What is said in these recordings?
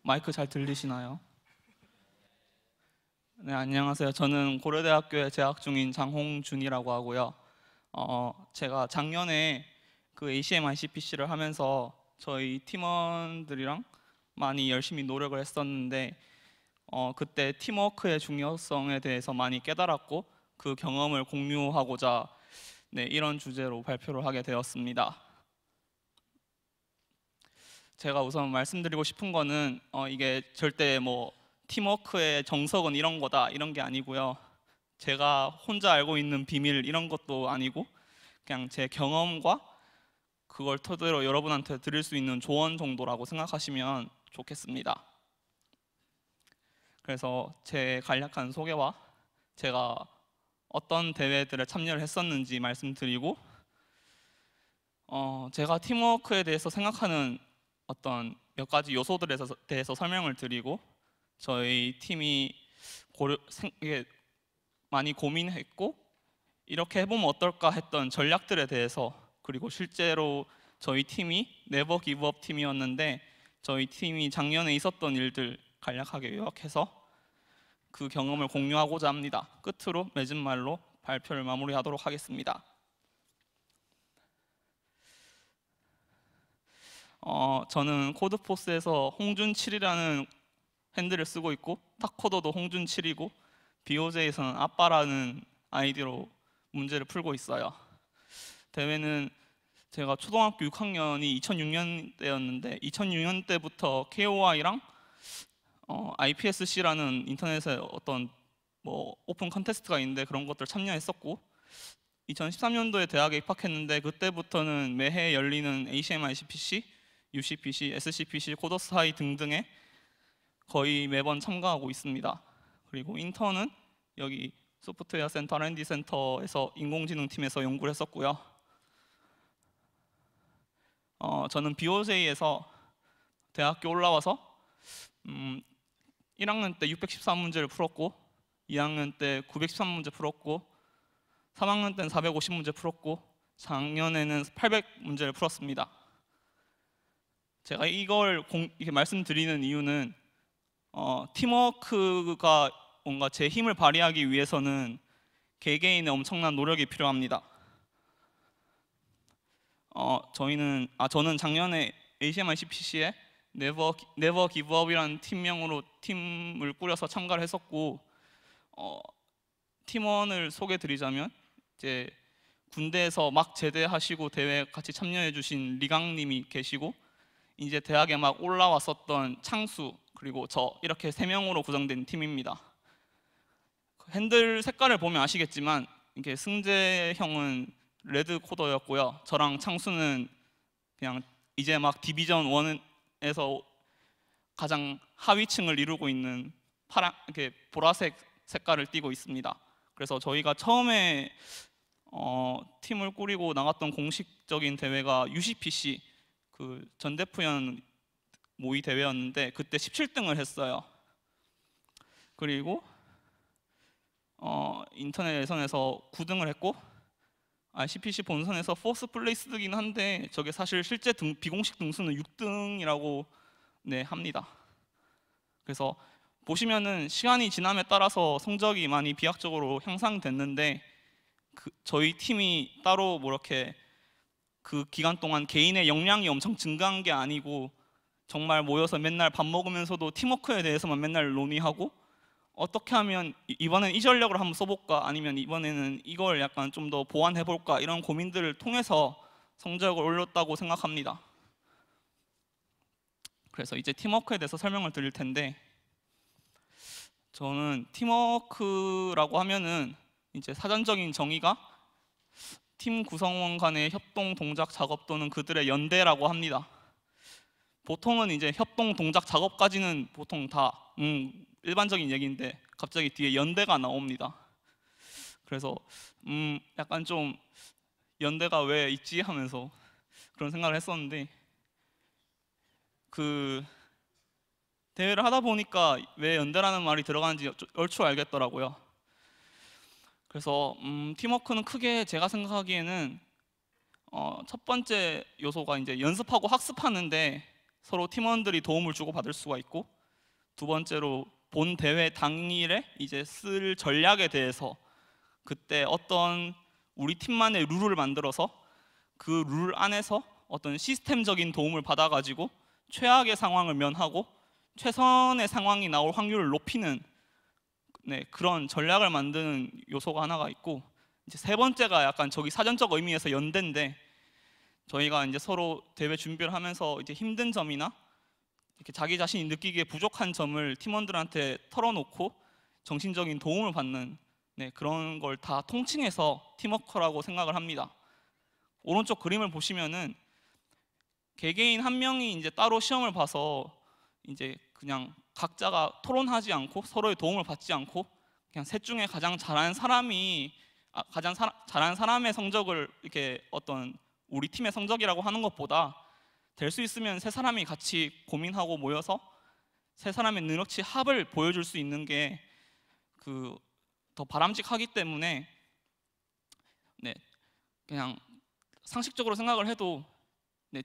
마이크 잘 들리시나요? 네, 안녕하세요. 저는 고려대학교에 재학 중인 장홍준이라고 하고요. 제가 작년에 그 ACM ICPC를 하면서 저희 팀원들이랑 많이 열심히 노력을 했었는데 그때 팀워크의 중요성에 대해서 많이 깨달았고 그 경험을 공유하고자 이런 주제로 발표를 하게 되었습니다. 제가 우선 말씀드리고 싶은 거는 이게 절대 뭐 팀워크의 정석은 이런 거다 이런 게 아니고요. 제가 혼자 알고 있는 비밀 이런 것도 아니고 그냥 제 경험과 그걸 토대로 여러분한테 드릴 수 있는 조언 정도라고 생각하시면 좋겠습니다. 그래서 제 간략한 소개와 제가 어떤 대회들에 참여를 했었는지 말씀드리고 제가 팀워크에 대해서 생각하는 어떤 몇 가지 요소들에 대해서 설명을 드리고 저희 팀이 많이 고민했고 이렇게 해보면 어떨까 했던 전략들에 대해서 그리고 실제로 저희 팀이 네버 기브업 팀이었는데 저희 팀이 작년에 있었던 일들 간략하게 요약해서 그 경험을 공유하고자 합니다. 끝으로 맺은 말로 발표를 마무리하도록 하겠습니다. 저는 코드포스에서 홍준7이라는 핸들을 쓰고 있고 탁코더도 홍준7이고 BOJ에서는 아빠라는 아이디로 문제를 풀고 있어요. 대회는 제가 초등학교 6학년이 2006년대였는데 2006년 때부터 KOI랑 IPSC라는 인터넷에 어떤 오픈 컨테스트가 있는데 그런 것들 참여했었고 2013년도에 대학에 입학했는데 그때부터는 매해 열리는 ACM ICPC, UCPC, SCPC, 코더스 하이 등등에 거의 매번 참가하고 있습니다. 그리고 인턴은 여기 소프트웨어 센터 R&D 센터에서 인공지능팀에서 연구를 했었고요. 저는 BOJ에서 대학교 올라와서 1학년 때 613문제를 풀었고 2학년 때 913문제 풀었고 3학년 때는 450문제 풀었고 작년에는 800문제를 풀었습니다. 제가 이걸 이렇게 말씀드리는 이유는 팀워크가 뭔가 제 힘을 발휘하기 위해서는 개개인의 엄청난 노력이 필요합니다. 저는 작년에 ACM ICPC에 네버 기브업이라는 팀명으로 팀을 꾸려서 참가를 했었고 팀원을 소개드리자면 이제 군대에서 막 제대하시고 대회 같이 참여해주신 리강님이 계시고 이제 대학에 막 올라왔었던 창수 그리고 저 이렇게 3명으로 구성된 팀입니다. 핸들 색깔을 보면 아시겠지만 이게 승재 형은 레드 코더였고요. 저랑 창수는 그냥 이제 막 디비전 1에서 가장 하위층을 이루고 있는 이렇게 보라색 색깔을 띠고 있습니다. 그래서 저희가 처음에 팀을 꾸리고 나갔던 공식적인 대회가 UCPC 그 전대프연 모의 대회였는데 그때 17등을 했어요. 그리고 인터넷 예선에서 9등을 했고 ICPC 본선에서 포스 플레이스드긴 한데 저게 사실 실제 비공식 등수는 6등이라고 합니다. 그래서 보시면은 시간이 지남에 따라서 성적이 많이 비약적으로 향상됐는데 저희 팀이 따로 이렇게 그 기간 동안 개인의 역량이 엄청 증가한 게 아니고 정말 모여서 맨날 밥 먹으면서도 팀워크에 대해서만 맨날 논의하고 어떻게 하면 이번엔 이 전략을 한번 써볼까 아니면 이번에는 이걸 약간 좀 더 보완해볼까 이런 고민들을 통해서 성적을 올렸다고 생각합니다. 그래서 이제 팀워크에 대해서 설명을 드릴 텐데 저는 팀워크라고 하면은 이제 사전적인 정의가 팀 구성원 간의 협동 동작 작업 또는 그들의 연대라고 합니다. 보통은 이제 협동 동작 작업까지는 보통 다 일반적인 얘기인데 갑자기 뒤에 연대가 나옵니다. 그래서 약간 좀 연대가 왜 있지 하면서 그런 생각을 했었는데 그 대회를 하다 보니까 왜 연대라는 말이 들어가는지 얼추 알겠더라고요. 그래서 팀워크는 크게 제가 생각하기에는 첫 번째 요소가 이제 연습하고 학습하는데 서로 팀원들이 도움을 주고 받을 수가 있고, 두 번째로 본 대회 당일에 이제 쓸 전략에 대해서 그때 어떤 우리 팀만의 룰을 만들어서 그 룰 안에서 어떤 시스템적인 도움을 받아가지고 최악의 상황을 면하고 최선의 상황이 나올 확률을 높이는 그런 전략을 만드는 요소가 하나가 있고, 이제 세 번째가 약간 저기 사전적 의미에서 연대인데, 저희가 이제 서로 대회 준비를 하면서 이제 힘든 점이나 이렇게 자기 자신이 느끼기에 부족한 점을 팀원들한테 털어놓고 정신적인 도움을 받는 그런 걸 다 통칭해서 팀워크라고 생각을 합니다. 오른쪽 그림을 보시면은 개개인 한 명이 이제 따로 시험을 봐서 이제 그냥 각자가 토론하지 않고 서로의 도움을 받지 않고 그냥 셋 중에 가장 잘하는 사람이 잘하는 사람의 성적을 이렇게 어떤 우리 팀의 성적이라고 하는 것보다 될 수 있으면 세 사람이 같이 고민하고 모여서 세 사람의 능력치 합을 보여줄 수 있는 게 더 바람직하기 때문에 그냥 상식적으로 생각을 해도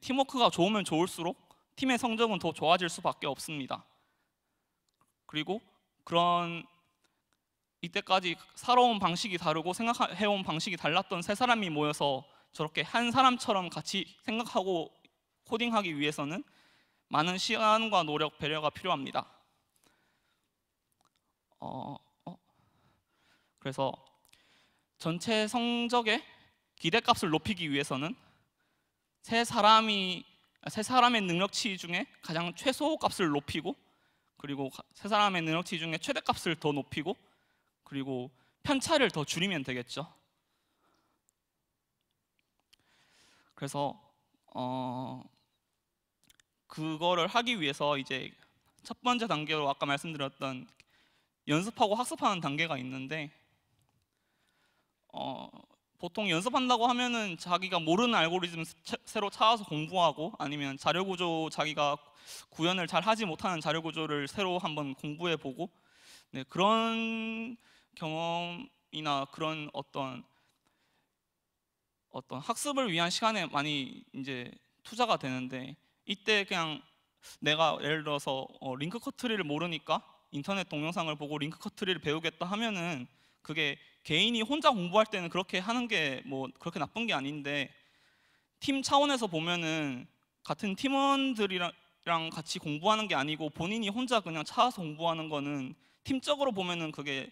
팀워크가 좋으면 좋을수록 팀의 성적은 더 좋아질 수밖에 없습니다. 그리고 그런 이때까지 살아온 방식이 다르고 생각해온 방식이 달랐던 세 사람이 모여서 저렇게 한 사람처럼 같이 생각하고 코딩하기 위해서는 많은 시간과 노력, 배려가 필요합니다. 그래서 전체 성적의 기대값을 높이기 위해서는 세 사람의 능력치 중에 가장 최소값을 높이고, 그리고 세 사람의 능력치 중에 최대값을 더 높이고, 그리고 편차를 더 줄이면 되겠죠. 그래서 그거를 하기 위해서 이제 첫 번째 단계로 아까 말씀드렸던 연습하고 학습하는 단계가 있는데, 보통 연습한다고 하면은 자기가 모르는 알고리즘 새로 찾아서 공부하고, 아니면 자료 구조 자기가 구현을 잘 하지 못하는 자료 구조를 새로 한번 공부해 보고, 그런 경험이나 그런 어떤 학습을 위한 시간에 많이 이제 투자가 되는데, 이때 그냥 내가 예를 들어서 링크 커트리를 모르니까 인터넷 동영상을 보고 링크 커트리를 배우겠다 하면은 그게 개인이 혼자 공부할 때는 그렇게 하는 게 뭐 그렇게 나쁜 게 아닌데, 팀 차원에서 보면은 같은 팀원들이랑 같이 공부하는 게 아니고 본인이 혼자 그냥 찾아서 공부하는 거는 팀적으로 보면은 그게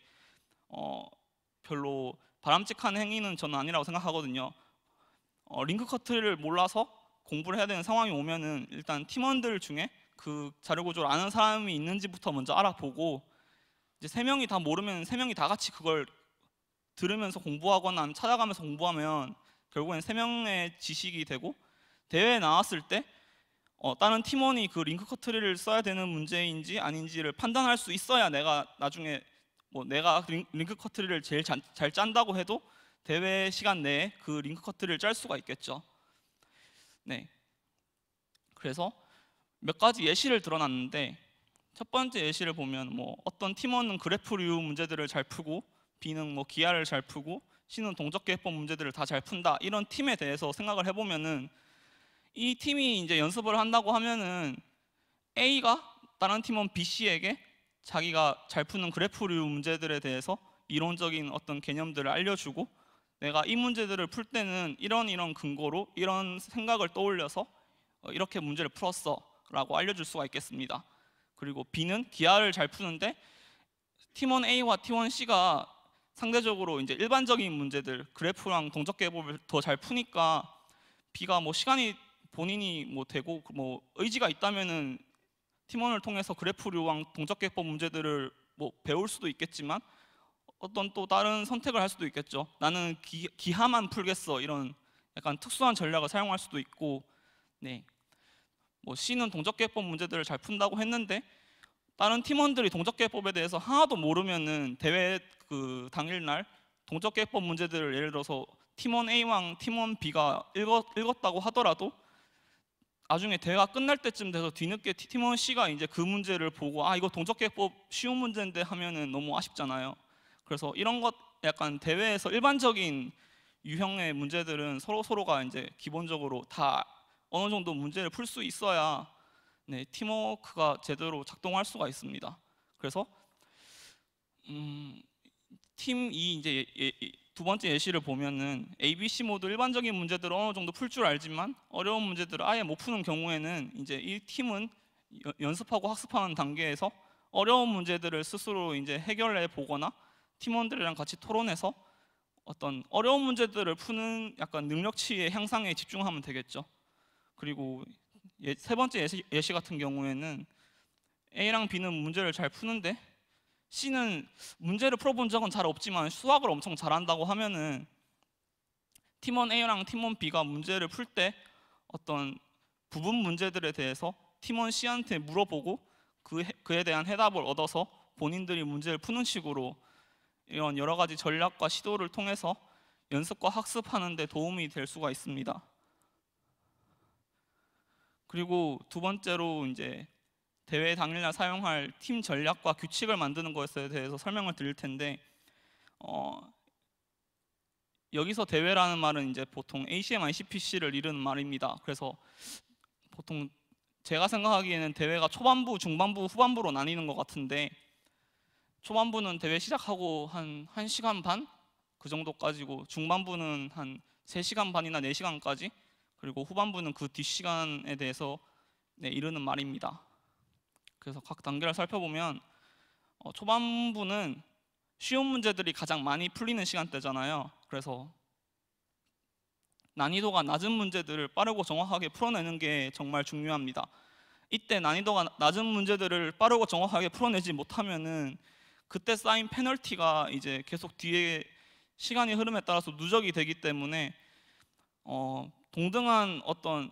별로 바람직한 행위는 저는 아니라고 생각하거든요. 링크 커트를 몰라서 공부를 해야 되는 상황이 오면은 일단 팀원들 중에 그 자료 구조를 아는 사람이 있는지부터 먼저 알아보고, 이제 세 명이 다 모르면 세 명이 다 같이 그걸 들으면서 공부하거나 아니면 찾아가면서 공부하면 결국엔 세 명의 지식이 되고, 대회에 나왔을 때 다른 팀원이 그 링크 커트리를 써야 되는 문제인지 아닌지를 판단할 수 있어야 내가 나중에 내가 링크 커트리를 제일 잘 짠다고 해도 대회 시간 내에 그 링크 커트리를 짤 수가 있겠죠. 그래서 몇 가지 예시를 들어놨는데, 첫 번째 예시를 보면 어떤 팀원은 그래프류 문제들을 잘 풀고, B는 기하를 잘 풀고, C는 동적계법 문제들을 다 잘 푼다, 이런 팀에 대해서 생각을 해보면은 이 팀이 이제 연습을 한다고 하면은 A가 다른 팀원 B, C에게 자기가 잘 푸는 그래프류 문제들에 대해서 이론적인 어떤 개념들을 알려주고, 내가 이 문제들을 풀 때는 이런 근거로 이런 생각을 떠올려서 이렇게 문제를 풀었어 라고 알려줄 수가 있겠습니다. 그리고 B는 기하를 잘 푸는데 팀원 A와 팀원 C가 상대적으로 이제 일반적인 문제들, 그래프랑 동적계법을 더 잘 푸니까 B가 시간이 본인이 되고 의지가 있다면은 팀원을 통해서 그래프류랑 동적계법 문제들을 배울 수도 있겠지만 어떤 또 다른 선택을 할 수도 있겠죠. 나는 기하만 풀겠어, 이런 약간 특수한 전략을 사용할 수도 있고, C는 동적계법 문제들을 잘 푼다고 했는데 다른 팀원들이 동적계법에 대해서 하나도 모르면은 대회 그 당일날 동적계법 문제들을 예를 들어서 팀원 A랑 팀원 B가 읽었다고 하더라도 나중에 대회가 끝날 때쯤 돼서 뒤늦게 팀원 C가 이제 그 문제를 보고 이거 동적계법 쉬운 문제인데 하면은 너무 아쉽잖아요. 그래서 이런 것 약간 대회에서 일반적인 유형의 문제들은 서로가 이제 기본적으로 다 어느 정도 문제를 풀 수 있어야 네, 팀워크가 제대로 작동할 수가 있습니다. 그래서 팀이 이제 두 번째 예시를 보면은 ABC 모드 일반적인 문제들을 어느 정도 풀 줄 알지만 어려운 문제들을 아예 못 푸는 경우에는 이제 이 팀은 연습하고 학습하는 단계에서 어려운 문제들을 스스로 이제 해결해 보거나 팀원들이랑 같이 토론해서 어떤 어려운 문제들을 푸는 약간 능력치의 향상에 집중하면 되겠죠. 그리고 세 번째 예시 같은 경우에는 A랑 B는 문제를 잘 푸는데 C는 문제를 풀어본 적은 잘 없지만 수학을 엄청 잘한다고 하면은 팀원 A랑 팀원 B가 문제를 풀 때 어떤 부분 문제들에 대해서 팀원 C한테 물어보고 그에 대한 해답을 얻어서 본인들이 문제를 푸는 식으로 이런 여러 가지 전략과 시도를 통해서 연습과 학습하는 데 도움이 될 수가 있습니다. 그리고 두 번째로 이제 대회 당일날 사용할 팀 전략과 규칙을 만드는 것에 대해서 설명을 드릴 텐데 여기서 대회라는 말은 이제 보통 ACM, ICPC를 이르는 말입니다. 그래서 보통 제가 생각하기에는 대회가 초반부, 중반부, 후반부로 나뉘는 것 같은데 초반부는 대회 시작하고 한 1시간 반? 그 정도까지고 중반부는 한 3시간 반이나 4시간까지 그리고 후반부는 그 뒷시간에 대해서 이르는 말입니다. 그래서 각 단계를 살펴보면 초반부는 쉬운 문제들이 가장 많이 풀리는 시간대잖아요. 그래서 난이도가 낮은 문제들을 빠르고 정확하게 풀어내는 게 정말 중요합니다. 이때 난이도가 낮은 문제들을 빠르고 정확하게 풀어내지 못하면은 그때 쌓인 페널티가 이제 계속 뒤에 시간이 흐름에 따라서 누적이 되기 때문에 동등한 어떤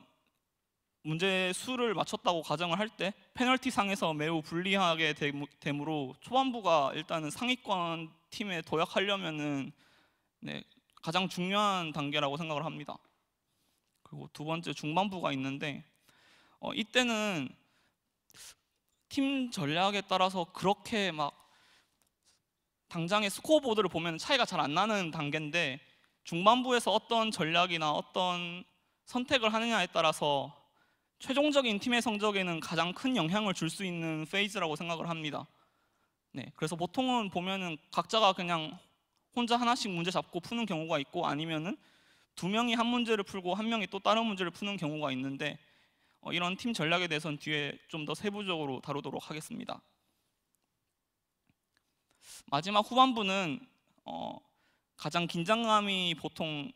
문제 수를 맞췄다고 가정을 할 때 페널티 상에서 매우 불리하게 되므로 초반부가 일단은 상위권 팀에 도약하려면은 가장 중요한 단계라고 생각을 합니다. 그리고 두 번째 중반부가 있는데 이때는 팀 전략에 따라서 그렇게 막 당장의 스코어보드를 보면 차이가 잘 안 나는 단계인데 중반부에서 어떤 전략이나 어떤 선택을 하느냐에 따라서 최종적인 팀의 성적에는 가장 큰 영향을 줄 수 있는 페이즈라고 생각을 합니다. 그래서 보통은 보면은 각자가 그냥 혼자 하나씩 문제 잡고 푸는 경우가 있고 아니면은 두 명이 한 문제를 풀고 한 명이 또 다른 문제를 푸는 경우가 있는데 이런 팀 전략에 대해서는 뒤에 좀 더 세부적으로 다루도록 하겠습니다. 마지막 후반부는 가장 긴장감이 보통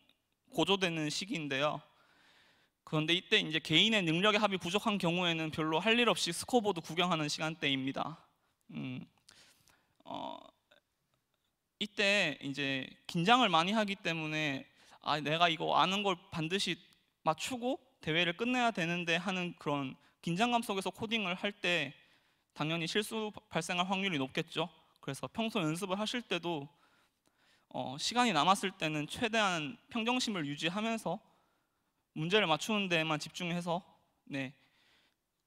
고조되는 시기인데요. 그런데 이때 이제 개인의 능력의 합이 부족한 경우에는 별로 할 일 없이 스코어보드 구경하는 시간대입니다. 이때 이제 긴장을 많이 하기 때문에 내가 이거 아는 걸 반드시 맞추고 대회를 끝내야 되는데 하는 그런 긴장감 속에서 코딩을 할 때 당연히 실수 발생할 확률이 높겠죠. 그래서 평소 연습을 하실 때도 시간이 남았을 때는 최대한 평정심을 유지하면서 문제를 맞추는 데에만 집중해서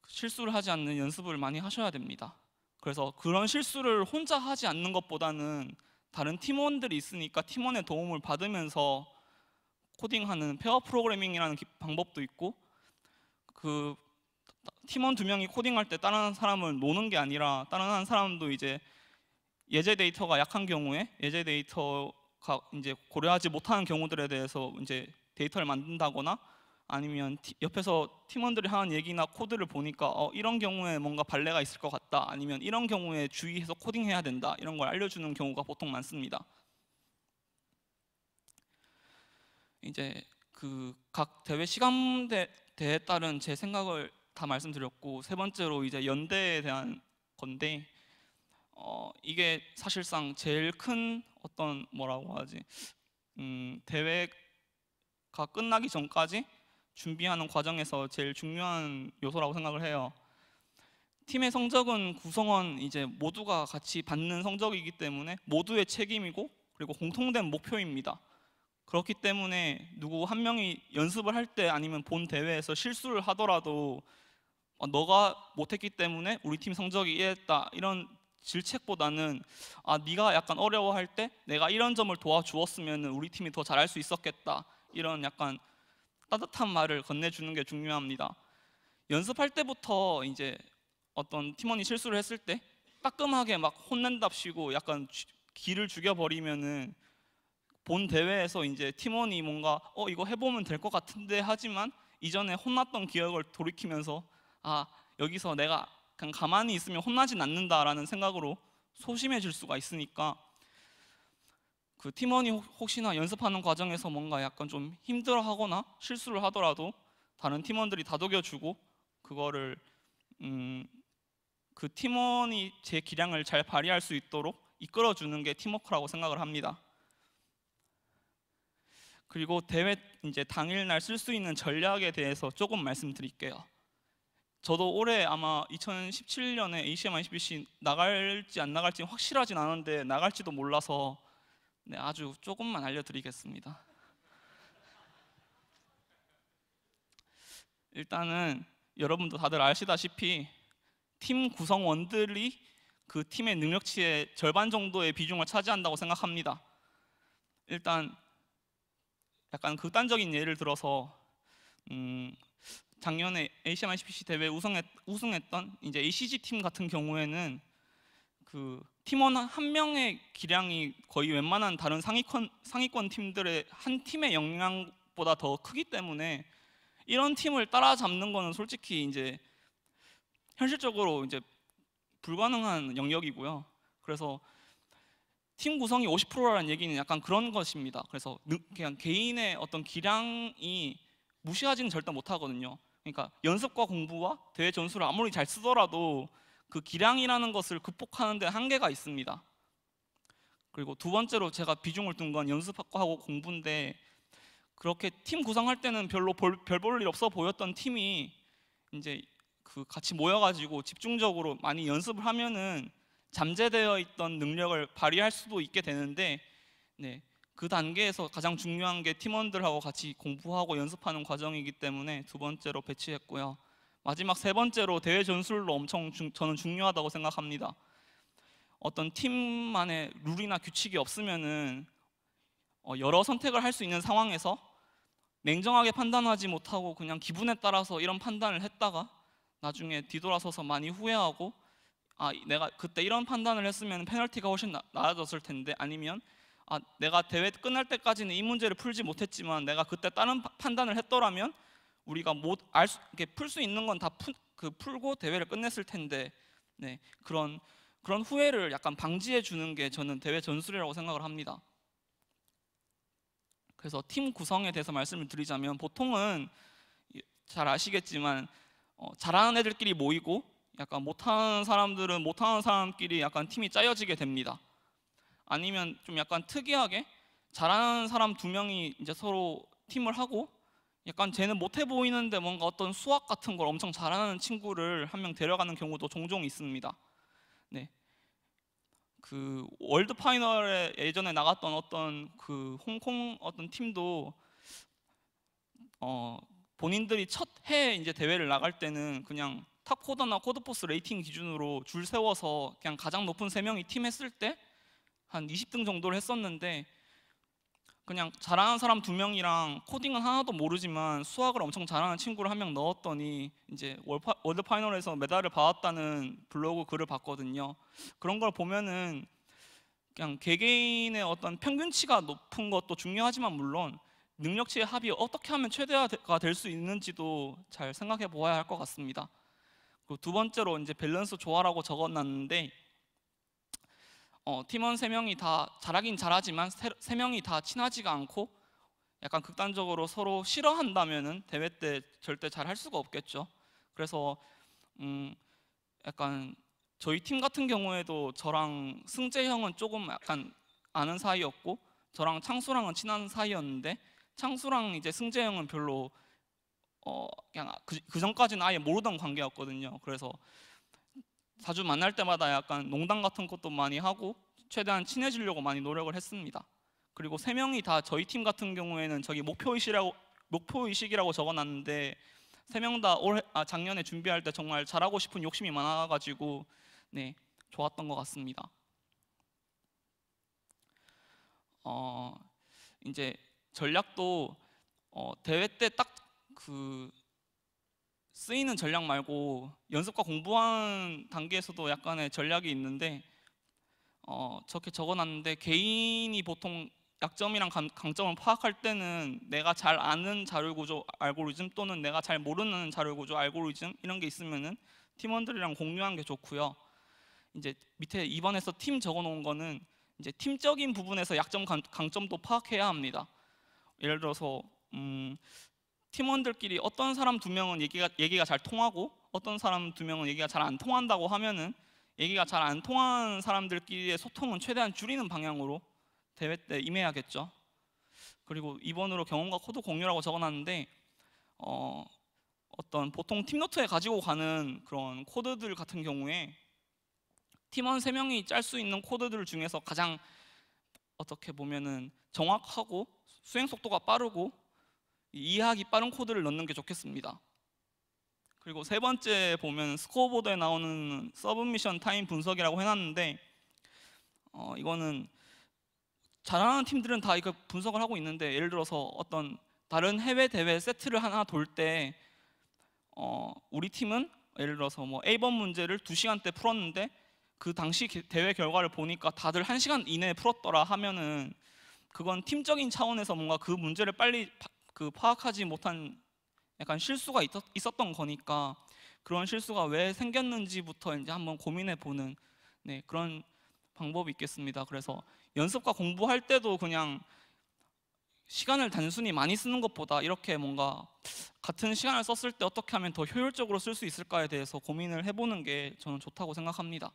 실수를 하지 않는 연습을 많이 하셔야 됩니다. 그래서 그런 실수를 혼자 하지 않는 것보다는 다른 팀원들이 있으니까 팀원의 도움을 받으면서 코딩하는 페어 프로그래밍이라는 방법도 있고 그 팀원 2명이 코딩할 때 다른 사람을 노는 게 아니라 다른 한 사람도 이제 예제 데이터가 약한 경우에 예제 데이터가 이제 고려하지 못하는 경우들에 대해서 이제 데이터를 만든다거나 아니면 옆에서 팀원들이 하는 얘기나 코드를 보니까 이런 경우에 뭔가 발레가 있을 것 같다 아니면 이런 경우에 주의해서 코딩해야 된다 이런 걸 알려주는 경우가 보통 많습니다. 이제 그 각 대회 시간대에 따른 제 생각을 다 말씀드렸고 세 번째로 이제 연대에 대한 건데 이게 사실상 제일 큰 어떤 뭐라고 하지 대회가 끝나기 전까지 준비하는 과정에서 제일 중요한 요소라고 생각을 해요. 팀의 성적은 구성원 이제 모두가 같이 받는 성적이기 때문에 모두의 책임이고 그리고 공통된 목표입니다. 그렇기 때문에 누구 한 명이 연습을 할 때 아니면 본 대회에서 실수를 하더라도 너가 못했기 때문에 우리 팀 성적이 이랬다 이런 질책보다는 네가 약간 어려워할 때 내가 이런 점을 도와주었으면 우리 팀이 더 잘할 수 있었겠다 이런 약간 따뜻한 말을 건네주는 게 중요합니다. 연습할 때부터 이제 어떤 팀원이 실수를 했을 때 따끔하게 막 혼낸답시고 약간 기를 죽여버리면은 본 대회에서 이제 팀원이 뭔가 이거 해보면 될 것 같은데 하지만 이전에 혼났던 기억을 돌이키면서 아, 여기서 내가 그냥 가만히 있으면 혼나진 않는다라는 생각으로 소심해질 수가 있으니까, 그 팀원이 혹시나 연습하는 과정에서 뭔가 약간 좀 힘들어하거나 실수를 하더라도 다른 팀원들이 다독여주고 그거를 그 팀원이 제 기량을 잘 발휘할 수 있도록 이끌어주는 게 팀워크라고 생각을 합니다. 그리고 대회 이제 당일날 쓸 수 있는 전략에 대해서 조금 말씀드릴게요. 저도 올해 아마 2017년에 ACM ICPC 나갈지 안 나갈지 확실하진 않은데 나갈지도 몰라서 네, 아주 조금만 알려드리겠습니다. 일단은 여러분도 다들 아시다시피 팀 구성원들이 그 팀의 능력치의 절반 정도의 비중을 차지한다고 생각합니다. 일단 약간 극단적인 예를 들어서 작년에 ACM ICPC 대회 우승했던 이제 ACG 팀 같은 경우에는 그 팀원 한 명의 기량이 거의 웬만한 다른 상위권 팀들의 한 팀의 역량보다 더 크기 때문에 이런 팀을 따라잡는 거는 솔직히 이제 현실적으로 이제 불가능한 영역이고요. 그래서 팀 구성이 50%라는 얘기는 약간 그런 것입니다. 그래서 그냥 개인의 어떤 기량이 무시하지는 절대 못하거든요. 그러니까 연습과 공부와 대회 전술을 아무리 잘 쓰더라도 그 기량이라는 것을 극복하는 데 한계가 있습니다. 그리고 두 번째로 제가 비중을 둔 건 연습하고 공부인데, 그렇게 팀 구성할 때는 별로 별 볼 일 없어 보였던 팀이 이제 그 같이 모여가지고 집중적으로 많이 연습을 하면은 잠재되어 있던 능력을 발휘할 수도 있게 되는데, 네, 그 단계에서 가장 중요한 게 팀원들하고 같이 공부하고 연습하는 과정이기 때문에 두 번째로 배치했고요. 마지막 세 번째로 대회 전술로 엄청 저는 중요하다고 생각합니다. 어떤 팀만의 룰이나 규칙이 없으면은 여러 선택을 할 수 있는 상황에서 냉정하게 판단하지 못하고 그냥 기분에 따라서 이런 판단을 했다가 나중에 뒤돌아서서 많이 후회하고, 아, 내가 그때 이런 판단을 했으면 페널티가 훨씬 나아졌을 텐데, 아니면 아, 내가 대회 끝날 때까지는 이 문제를 풀지 못했지만 내가 그때 다른 판단을 했더라면 우리가 풀 수 있는 건 다 풀고 대회를 끝냈을 텐데, 네, 그런 후회를 약간 방지해 주는 게 저는 대회 전술이라고 생각을 합니다. 그래서 팀 구성에 대해서 말씀을 드리자면, 보통은 잘 아시겠지만 잘하는 애들끼리 모이고 약간 못하는 사람들은 못하는 사람끼리 약간 팀이 짜여지게 됩니다. 아니면 좀 약간 특이하게 잘하는 사람 두 명이 이제 서로 팀을 하고, 약간 쟤는 못해 보이는데 뭔가 어떤 수학 같은 걸 엄청 잘하는 친구를 한 명 데려가는 경우도 종종 있습니다. 네, 그 월드 파이널에 예전에 나갔던 어떤 그 홍콩 어떤 팀도 본인들이 첫 해 이제 대회를 나갈 때는 그냥 탑 코더나 코드포스 레이팅 기준으로 줄 세워서 그냥 가장 높은 세 명이 팀 했을 때 한 20등 정도를 했었는데, 그냥 잘하는 사람 두 명이랑 코딩은 하나도 모르지만 수학을 엄청 잘하는 친구를 한 명 넣었더니 이제 월드 파이널에서 메달을 받았다는 블로그 글을 봤거든요. 그런 걸 보면은 그냥 개개인의 어떤 평균치가 높은 것도 중요하지만 물론 능력치의 합이 어떻게 하면 최대화가 될 수 있는지도 잘 생각해 보아야 할 것 같습니다. 그리고 두 번째로 이제 밸런스 조화라고 적어놨는데, 팀원 3명이 다 잘하긴 잘하지만 3명이 다 친하지가 않고 약간 극단적으로 서로 싫어한다면은 대회 때 절대 잘 할 수가 없겠죠. 그래서 약간 저희 팀 같은 경우에도 저랑 승재 형은 조금 약간 아는 사이였고 저랑 창수랑은 친한 사이였는데, 창수랑 이제 승재 형은 별로 그냥 그 전까지는 아예 모르던 관계였거든요. 그래서 자주 만날 때마다 약간 농담 같은 것도 많이 하고 최대한 친해지려고 많이 노력을 했습니다. 그리고 3명이 다 저희 팀 같은 경우에는 저기 목표의식이라고 적어놨는데 3명 다 작년에 준비할 때 정말 잘하고 싶은 욕심이 많아가지고 네, 좋았던 것 같습니다. 이제 전략도 대회 때 딱 그 쓰이는 전략 말고 연습과 공부하는 단계에서도 약간의 전략이 있는데 저렇게 적어놨는데, 개인이 보통 약점이랑 강점을 파악할 때는 내가 잘 아는 자료구조 알고리즘 또는 내가 잘 모르는 자료구조 알고리즘 이런 게 있으면은 팀원들이랑 공유하는 게 좋고요. 이제 밑에 2번에서 팀 적어놓은 거는 이제 팀적인 부분에서 약점 강점도 파악해야 합니다. 예를 들어서 팀원들끼리 어떤 사람 2명은 얘기가 잘 통하고 어떤 사람 2명은 얘기가 잘 안 통한다고 하면은 얘기가 잘 안 통하는 사람들끼리의 소통은 최대한 줄이는 방향으로 대회 때 임해야겠죠. 그리고 2번으로 경험과 코드 공유라고 적어놨는데 어떤 보통 팀노트에 가지고 가는 그런 코드들 같은 경우에 팀원 3명이 짤 수 있는 코드들 중에서 가장 어떻게 보면은 정확하고 수행 속도가 빠르고 이해하기 빠른 코드를 넣는 게 좋겠습니다. 그리고 3번째 보면 스코어보드에 나오는 서브미션 타임 분석이라고 해놨는데 이거는 잘하는 팀들은 다 이거 분석을 하고 있는데, 예를 들어서 어떤 다른 해외 대회 세트를 하나 돌 때 우리 팀은 예를 들어서 뭐 A번 문제를 2시간대 풀었는데 그 당시 대회 결과를 보니까 다들 1시간 이내에 풀었더라 하면은 그건 팀적인 차원에서 뭔가 그 문제를 빨리 파악하지 못한 약간 실수가 있었던 거니까, 그런 실수가 왜 생겼는지부터 이제 한번 고민해 보는 그런 방법이 있겠습니다. 그래서 연습과 공부할 때도 그냥 시간을 단순히 많이 쓰는 것보다 이렇게 뭔가 같은 시간을 썼을 때 어떻게 하면 더 효율적으로 쓸 수 있을까에 대해서 고민을 해보는 게 저는 좋다고 생각합니다.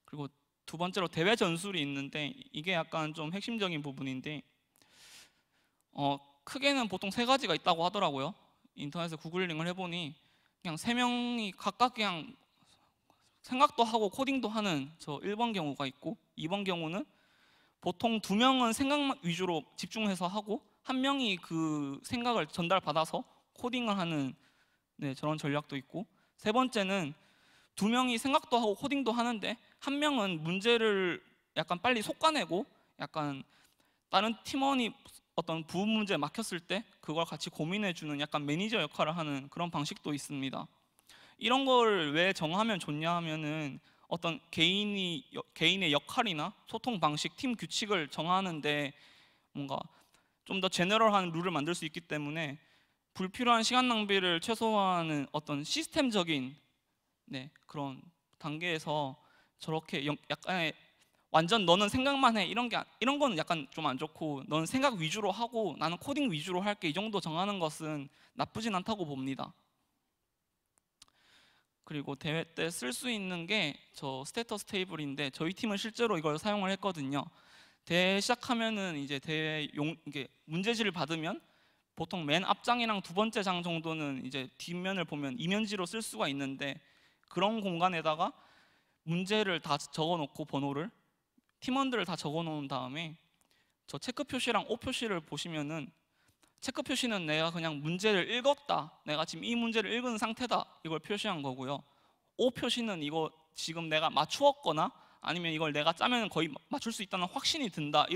그리고 2번째로 대회 전술이 있는데, 이게 약간 좀 핵심적인 부분인데 크게는 보통 3가지가 있다고 하더라고요. 인터넷에 구글링을 해보니 그냥 3명이 각각 그냥 생각도 하고 코딩도 하는 저 1번 경우가 있고, 2번 경우는 보통 2명은 생각 위주로 집중해서 하고 1명이 그 생각을 전달받아서 코딩을 하는 저런 전략도 있고, 3번째는 2명이 생각도 하고 코딩도 하는데 1명은 문제를 약간 빨리 솎아내고 약간 다른 팀원이 어떤 부분 문제에 막혔을 때 그걸 같이 고민해주는 약간 매니저 역할을 하는 그런 방식도 있습니다. 이런 걸 왜 정하면 좋냐 하면은 어떤 개인의 역할이나 소통 방식, 팀 규칙을 정하는데 뭔가 좀 더 제너럴한 룰을 만들 수 있기 때문에 불필요한 시간 낭비를 최소화하는 어떤 시스템적인 그런 단계에서 저렇게 약간의 완전 너는 생각만 해 이런 거는 약간 좀 안 좋고, 너는 생각 위주로 하고 나는 코딩 위주로 할게 이 정도 정하는 것은 나쁘진 않다고 봅니다. 그리고 대회 때 쓸 수 있는 게 저 스테이터스 테이블인데, 저희 팀은 실제로 이걸 사용을 했거든요. 대회 시작하면은 이제 이게 문제지를 받으면 보통 맨 앞장이랑 2번째 장 정도는 이제 뒷면을 보면 이면지로 쓸 수가 있는데, 그런 공간에다가 문제를 다 적어놓고 번호를 팀원들을 다 적어놓은 다음에 저 체크 표시랑 O 표시를 보시면은, 체크 표시는 내가 그냥 문제를 읽었다, 내가 지금 이 문제를 읽은 상태다 이걸 표시한 거고요. O 표시는 이거 지금 내가 맞추었거나 아니면 이걸 내가 짜면 거의 맞출 수 있다는 확신이 든다,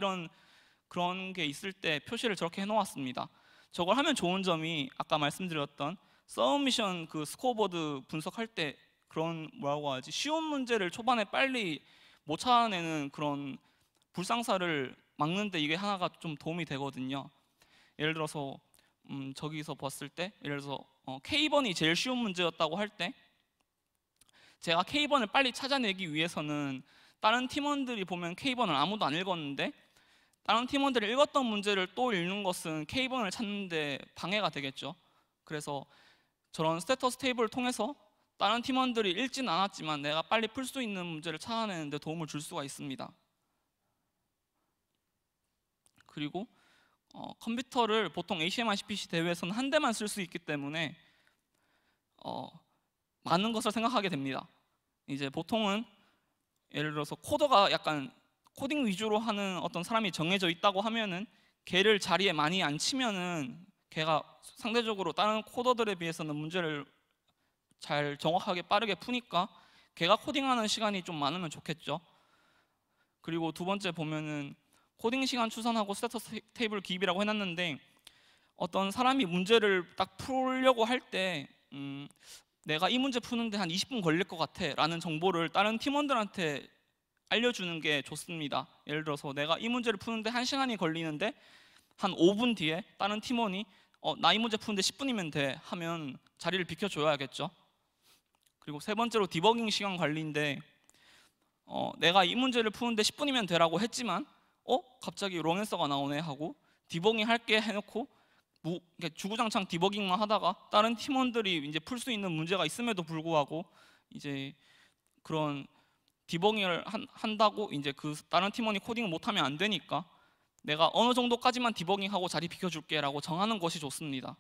그런 게 있을 때 표시를 저렇게 해놓았습니다. 저걸 하면 좋은 점이 아까 말씀드렸던 서브미션 그 스코어보드 분석할 때 그런 뭐라고 하지, 쉬운 문제를 초반에 빨리 못 찾아내는 그런 불상사를 막는데 이게 하나가 좀 도움이 되거든요. 예를 들어서 저기서 봤을 때 예를 들어서 K번이 제일 쉬운 문제였다고 할 때 제가 K번을 빨리 찾아내기 위해서는 다른 팀원들이 보면 K번을 아무도 안 읽었는데 다른 팀원들이 읽었던 문제를 또 읽는 것은 K번을 찾는데 방해가 되겠죠. 그래서 저런 스테이터스 테이블을 통해서 다른 팀원들이 읽진 않았지만 내가 빨리 풀 수 있는 문제를 찾아내는 데 도움을 줄 수가 있습니다. 그리고 컴퓨터를 보통 ACM/ICPC 대회에서는 한 대만 쓸 수 있기 때문에 많은 것을 생각하게 됩니다. 이제 보통은 예를 들어서 코더가 약간 코딩 위주로 하는 어떤 사람이 정해져 있다고 하면은 걔를 자리에 많이 안 치면은 걔가 상대적으로 다른 코더들에 비해서는 문제를 잘 정확하게 빠르게 푸니까 걔가 코딩하는 시간이 좀 많으면 좋겠죠. 그리고 2번째 보면은 코딩 시간 추산하고 스테이터스 테이블 기입이라고 해놨는데 어떤 사람이 문제를 딱 풀려고 할 때 내가 이 문제 푸는데 한 20분 걸릴 것 같아 라는 정보를 다른 팀원들한테 알려주는 게 좋습니다. 예를 들어서 내가 이 문제를 푸는데 1시간이 걸리는데 한 5분 뒤에 다른 팀원이 나 이 문제 푸는데 10분이면 돼 하면 자리를 비켜줘야겠죠. 그리고 세 번째로 디버깅 시간 관리인데 내가 이 문제를 푸는데 10분이면 되라고 했지만 갑자기 롱앤서가 나오네 하고 디버깅 할게 해놓고 주구장창 디버깅만 하다가 다른 팀원들이 이제 풀 수 있는 문제가 있음에도 불구하고 이제 그런 디버깅을 한다고 이제 그 다른 팀원이 코딩을 못하면 안 되니까 내가 어느 정도까지만 디버깅하고 자리 비켜줄게 라고 정하는 것이 좋습니다.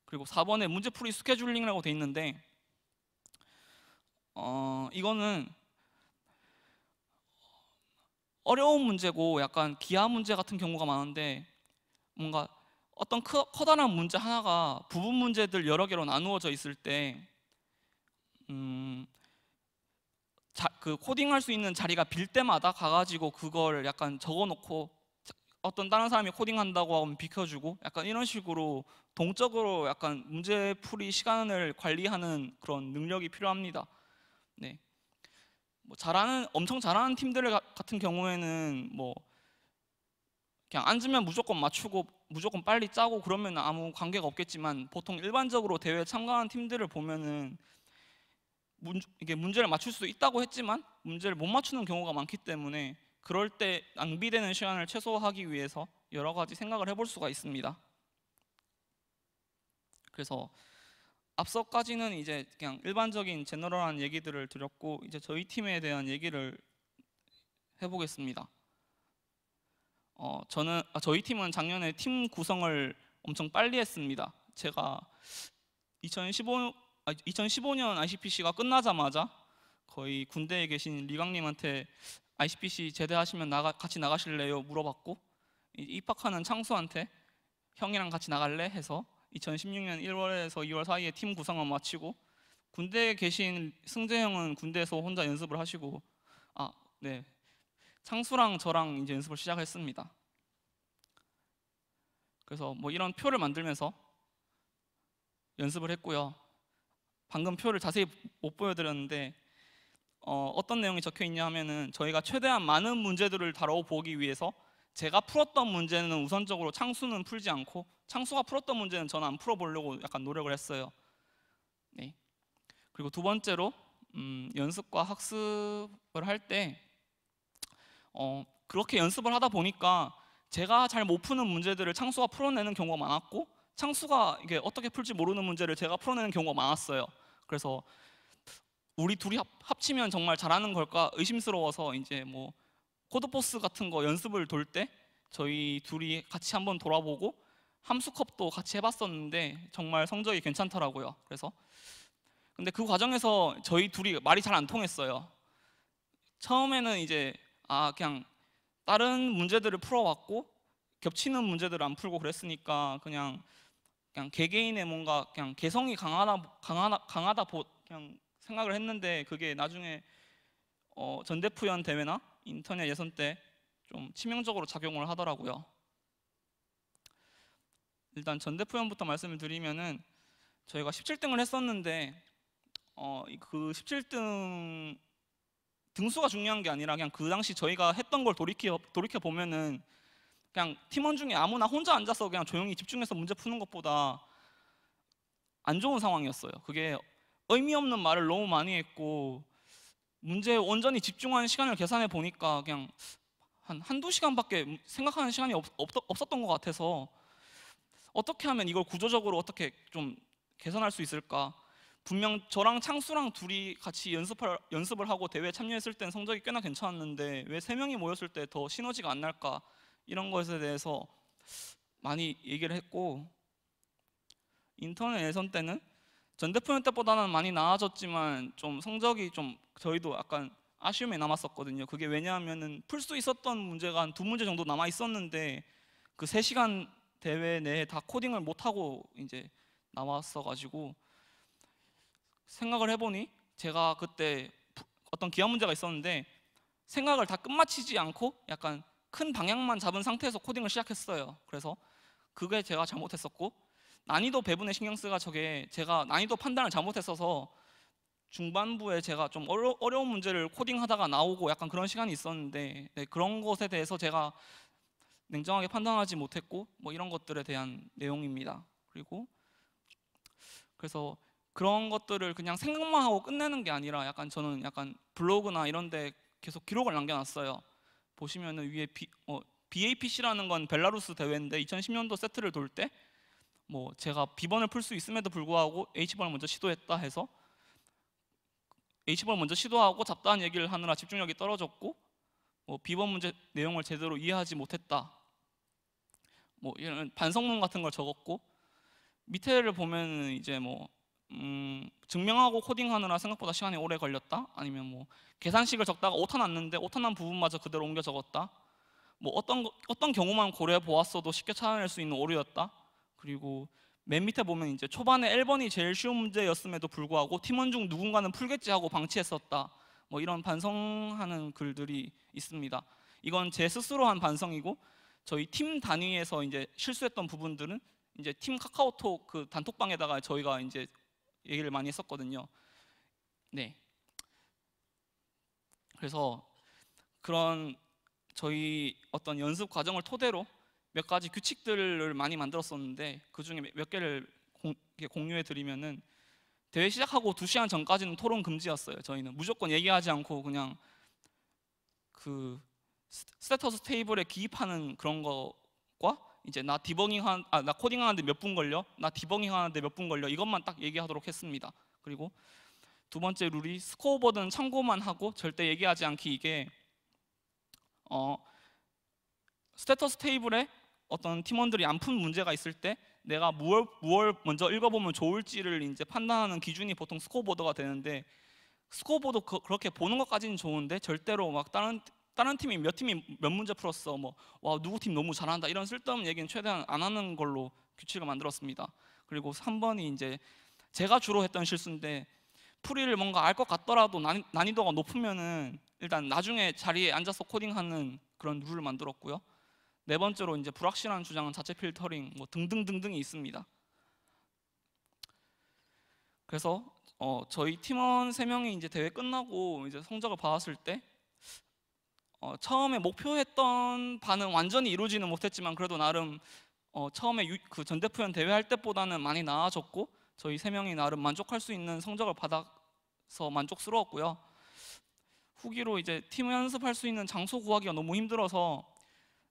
그리고 4번에 문제풀이 스케줄링이라고 돼 있는데 이거는 어려운 문제고 약간 기하 문제 같은 경우가 많은데 뭔가 어떤 커다란 문제 하나가 부분 문제들 여러 개로 나누어져 있을 때 그 코딩할 수 있는 자리가 빌 때마다 가가지고 그걸 약간 적어놓고 어떤 다른 사람이 코딩한다고 하면 비켜주고 약간 이런 식으로 동적으로 약간 문제풀이 시간을 관리하는 그런 능력이 필요합니다. 네. 뭐 엄청 잘하는 팀들 같은 경우에는 뭐 그냥 앉으면 무조건 맞추고 무조건 빨리 짜고 그러면 아무 관계가 없겠지만 보통 일반적으로 대회에 참가하는 팀들을 보면은 이게 문제를 맞출 수도 있다고 했지만 문제를 못 맞추는 경우가 많기 때문에 그럴 때 낭비되는 시간을 최소화하기 위해서 여러 가지 생각을 해볼 수가 있습니다. 그래서 앞서까지는 이제 그냥 일반적인 제너럴한 얘기들을 드렸고 이제 저희 팀에 대한 얘기를 해보겠습니다. 저희 팀은 작년에 팀 구성을 엄청 빨리 했습니다. 제가 2015년 ICPC가 끝나자마자 거의 군대에 계신 리강님한테 ICPC 제대하시면 같이 나가실래요? 물어봤고 입학하는 창수한테 형이랑 같이 나갈래? 해서 2016년 1월에서 2월 사이에 팀 구성을 마치고 군대에 계신 승재 형은 군대에서 혼자 연습을 하시고 네. 창수랑 저랑 이제 연습을 시작했습니다. 그래서 뭐 이런 표를 만들면서 연습을 했고요. 방금 표를 자세히 못 보여드렸는데 어떤 내용이 적혀 있냐 하면은 저희가 최대한 많은 문제들을 다뤄보기 위해서 제가 풀었던 문제는 우선적으로 창수는 풀지 않고 창수가 풀었던 문제는 저는 안 풀어보려고 약간 노력을 했어요. 네. 그리고 두 번째로 연습과 학습을 할 때 그렇게 연습을 하다 보니까 제가 잘 못 푸는 문제들을 창수가 풀어내는 경우가 많았고 창수가 이게 어떻게 풀지 모르는 문제를 제가 풀어내는 경우가 많았어요. 그래서 우리 둘이 합치면 정말 잘하는 걸까 의심스러워서 이제 뭐 코드포스 같은 거 연습을 돌 때 저희 둘이 같이 한번 돌아보고 함수컵도 같이 해봤었는데 정말 성적이 괜찮더라고요. 그래서 근데 그 과정에서 저희 둘이 말이 잘 안 통했어요. 처음에는 이제 그냥 다른 문제들을 풀어왔고 겹치는 문제들을 안 풀고 그랬으니까 그냥 개개인의 뭔가 그냥 개성이 강하다 그냥 생각을 했는데 그게 나중에 전대프연 대회나 인터넷 예선 때 좀 치명적으로 작용을 하더라고요. 일단 전대프연부터 말씀을 드리면은 저희가 17등을 했었는데 그 17등 등수가 중요한 게 아니라 그냥 그 당시 저희가 했던 걸 돌이켜 보면은 그냥 팀원 중에 아무나 혼자 앉아서 그냥 조용히 집중해서 문제 푸는 것보다 안 좋은 상황이었어요. 그게 의미 없는 말을 너무 많이 했고 문제에 온전히 집중하는 시간을 계산해 보니까 그냥 한두 시간밖에 생각하는 시간이 없었던 것 같아서 어떻게 하면 이걸 구조적으로 어떻게 좀 개선할 수 있을까? 분명 저랑 창수랑 둘이 같이 연습을 하고 대회에 참여했을 땐 성적이 꽤나 괜찮았는데 왜 3명이 모였을 때 더 시너지가 안 날까? 이런 것에 대해서 많이 얘기를 했고 인터넷 예선 때는 전대표연 때보다는 많이 나아졌지만 좀 성적이 좀 저희도 약간 아쉬움이 남았었거든요. 그게 왜냐하면은 풀 수 있었던 문제가 한 2문제 정도 남아 있었는데 그 3시간 대회 내에 다 코딩을 못 하고 이제 나왔어가지고 생각을 해보니 제가 그때 어떤 기하 문제가 있었는데 생각을 다 끝마치지 않고 약간 큰 방향만 잡은 상태에서 코딩을 시작했어요. 그래서 그게 제가 잘못했었고, 난이도 배분에 신경 쓰가 저게 제가 난이도 판단을 잘못했어서 중반부에 제가 좀 어려운 문제를 코딩하다가 나오고 약간 그런 시간이 있었는데, 네, 그런 것에 대해서 제가 냉정하게 판단하지 못했고 뭐 이런 것들에 대한 내용입니다. 그리고 그래서 그런 것들을 그냥 생각만 하고 끝내는 게 아니라 약간 저는 약간 블로그나 이런 데 계속 기록을 남겨놨어요. 보시면은 위에 BAPC라는 건 벨라루스 대회인데 2010년도 세트를 돌 때 뭐 제가 B번을 풀 수 있음에도 불구하고 H번을 먼저 시도했다 해서 H번을 먼저 시도하고 잡다한 얘기를 하느라 집중력이 떨어졌고, 뭐 B번 문제 내용을 제대로 이해하지 못했다, 뭐 이런 반성문 같은 걸 적었고, 밑에를 보면은 이제 뭐 증명하고 코딩하느라 생각보다 시간이 오래 걸렸다, 아니면 뭐 계산식을 적다가 오타 났는데 오타 난 부분마저 그대로 옮겨 적었다, 뭐 어떤 경우만 고려해 보았어도 쉽게 찾아낼 수 있는 오류였다. 그리고 맨 밑에 보면 이제 초반에 L번이 제일 쉬운 문제였음에도 불구하고 팀원 중 누군가는 풀겠지 하고 방치했었다, 뭐 이런 반성하는 글들이 있습니다. 이건 제 스스로 한 반성이고, 저희 팀 단위에서 이제 실수했던 부분들은 이제 팀 카카오톡 그 단톡방에다가 저희가 이제 얘기를 많이 했었거든요. 네. 그래서 그런 저희 어떤 연습 과정을 토대로 몇 가지 규칙들을 많이 만들었었는데, 그 중에 몇 개를 공유해 드리면은, 대회 시작하고 2시간 전까지는 토론 금지였어요. 저희는 무조건 얘기하지 않고 그냥 그 스테터스 테이블에 기입하는 그런 거과 이제 나 코딩하는데 몇 분 걸려, 나 디버깅하는데 몇 분 걸려, 이것만 딱 얘기하도록 했습니다. 그리고 두 번째 룰이 스코어보드는 참고만 하고 절대 얘기하지 않기. 이게 스테터스 테이블에 어떤 팀원들이 안 푼 문제가 있을 때 내가 무얼 먼저 읽어보면 좋을지를 이제 판단하는 기준이 보통 스코어보드가 되는데, 스코어보드 그렇게 보는 것까지는 좋은데 절대로 막 다른 팀이 몇 문제 풀었어, 뭐 와 누구 팀 너무 잘한다, 이런 쓸데없는 얘기는 최대한 안 하는 걸로 규칙을 만들었습니다. 그리고 3번이 이제 제가 주로 했던 실수인데, 풀이를 뭔가 알 것 같더라도 난이도가 높으면은 일단 나중에 자리에 앉아서 코딩하는 그런 룰을 만들었고요. 네 번째로 이제 불확실한 주장은 자체 필터링, 뭐 등등등등이 있습니다. 그래서 저희 팀원 3명이 이제 대회 끝나고 이제 성적을 받았을 때 처음에 목표했던 바는 완전히 이루지는 못했지만 그래도 나름 처음에 그 전대표연 대회 할 때보다는 많이 나아졌고, 저희 3명이 나름 만족할 수 있는 성적을 받아서 만족스러웠고요. 후기로 이제 팀 연습할 수 있는 장소 구하기가 너무 힘들어서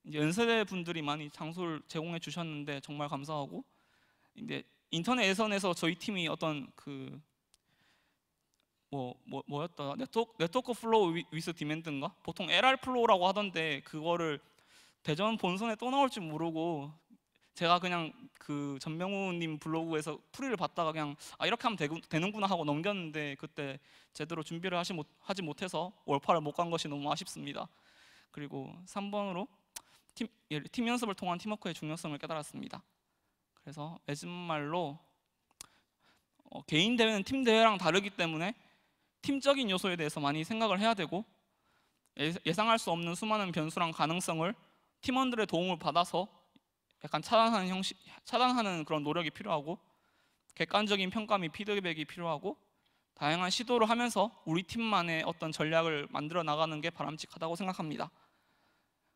이제 연세대 분들이 많이 장소를 제공해 주셨는데 정말 감사하고, 이제 인터넷 예선에서 저희 팀이 어떤 그 뭐였다, 네트워크 플로우 위스 디맨드인가, 보통 LR 플로우라고 하던데, 그거를 대전 본선에 또 나올 줄 모르고 제가 그냥 그 전명우님 블로그에서 풀이를 봤다가 그냥 이렇게 하면 되는구나 하고 넘겼는데, 그때 제대로 준비를 하지 못해서 월파를 못 간 것이 너무 아쉽습니다. 그리고 3번으로 팀 연습을 통한 팀워크의 중요성을 깨달았습니다. 그래서 마지막말로 개인 대회는 팀 대회랑 다르기 때문에 팀적인 요소에 대해서 많이 생각을 해야 되고, 예상할 수 없는 수많은 변수랑 가능성을 팀원들의 도움을 받아서 약간 차단하는 그런 노력이 필요하고, 객관적인 평가 및 피드백이 필요하고, 다양한 시도를 하면서 우리 팀만의 어떤 전략을 만들어 나가는 게 바람직하다고 생각합니다.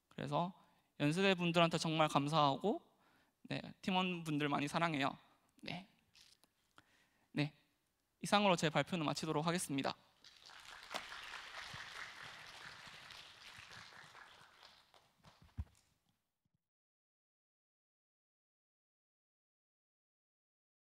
그래서 연세대 분들한테 정말 감사하고, 네, 팀원분들 많이 사랑해요. 네, 이상으로 제 발표는 마치도록 하겠습니다.